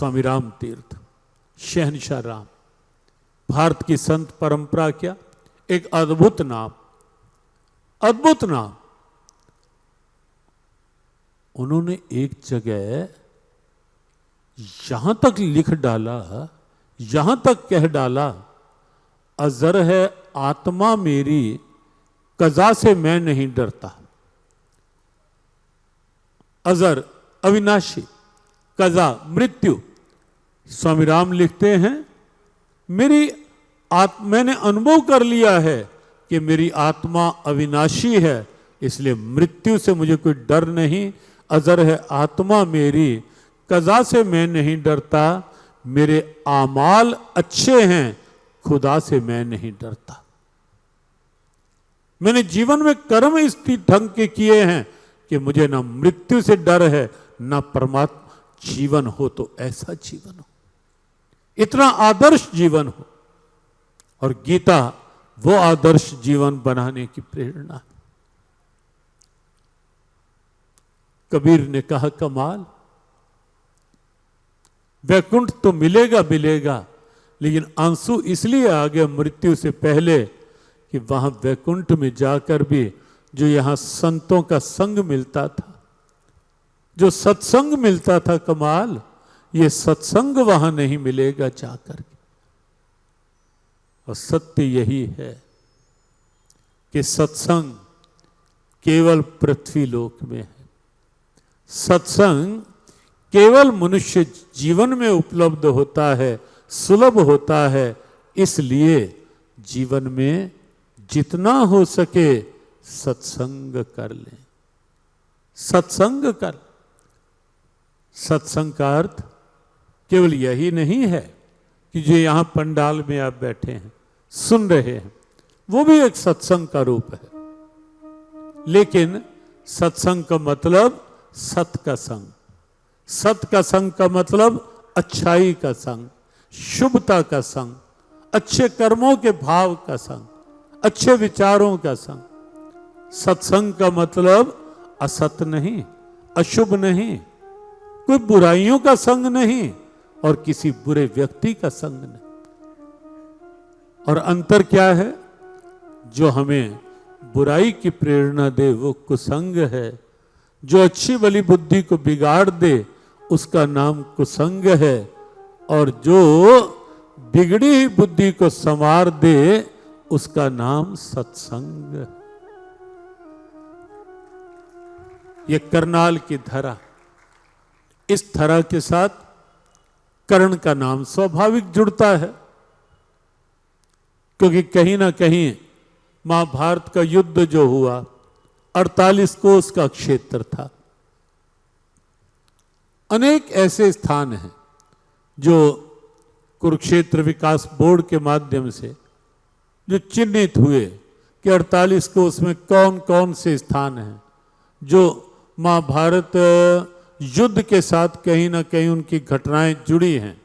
स्वामी राम तीर्थ, शहंशाह राम, भारत की संत परंपरा क्या, एक अद्भुत नाम, अद्भुत नाम। उन्होंने एक जगह यहां तक लिख डाला, यहां तक कह डाला, अजर है आत्मा मेरी, कजा से मैं नहीं डरता। अजर अविनाशी, कजा मृत्यु। स्वामी राम लिखते हैं मैंने अनुभव कर लिया है कि मेरी आत्मा अविनाशी है, इसलिए मृत्यु से मुझे कोई डर नहीं। अजर है आत्मा मेरी, कजा से मैं नहीं डरता। मेरे आमाल अच्छे हैं, खुदा से मैं नहीं डरता। मैंने जीवन में कर्म इस ढंग के किए हैं कि मुझे ना मृत्यु से डर है, ना परमात्मा जीवन हो तो ऐसा जीवन हो, इतना आदर्श जीवन हो। और गीता वो आदर्श जीवन बनाने की प्रेरणा है। कबीर ने कहा कमाल, वैकुंठ तो मिलेगा मिलेगा, लेकिन आंसू इसलिए आ गया मृत्यु से पहले कि वहां वैकुंठ में जाकर भी जो यहां संतों का संग मिलता था, जो सत्संग मिलता था, कमाल, ये सत्संग वहां नहीं मिलेगा जाकर के। और सत्य यही है कि सत्संग केवल पृथ्वी लोक में है। सत्संग केवल मनुष्य जीवन में उपलब्ध होता है, सुलभ होता है। इसलिए जीवन में जितना हो सके सत्संग कर लें, सत्संग कर। सत्संग का अर्थ केवल यही नहीं है कि जो यहां पंडाल में आप बैठे हैं सुन रहे हैं, वो भी एक सत्संग का रूप है। लेकिन सत्संग का मतलब सत का संग, सत का संग का मतलब अच्छाई का संग, शुभता का संग, अच्छे कर्मों के भाव का संग, अच्छे विचारों का संग। सत्संग का मतलब असत नहीं, अशुभ नहीं, कोई बुराइयों का संग नहीं और किसी बुरे व्यक्ति का संग नहीं। और अंतर क्या है? जो हमें बुराई की प्रेरणा दे वो कुसंग है, जो अच्छी भली बुद्धि को बिगाड़ दे उसका नाम कुसंग है, और जो बिगड़ी हुई बुद्धि को संवार दे उसका नाम सत्संग है। ये करनाल की धरा, इस धरा के साथ कर्ण का नाम स्वाभाविक जुड़ता है, क्योंकि कहीं ना कहीं महाभारत का युद्ध जो हुआ 48 कोस का क्षेत्र था। अनेक ऐसे स्थान हैं जो कुरुक्षेत्र विकास बोर्ड के माध्यम से जो चिन्हित हुए कि 48 कोस में कौन कौन से स्थान हैं जो महाभारत युद्ध के साथ कहीं ना कहीं उनकी घटनाएं जुड़ी हैं।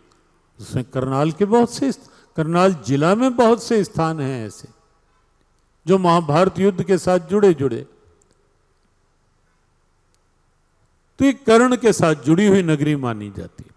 उसमें करनाल के बहुत से, करनाल जिला में बहुत से स्थान हैं ऐसे जो महाभारत युद्ध के साथ जुड़े। तो ये कर्ण के साथ जुड़ी हुई नगरी मानी जाती है।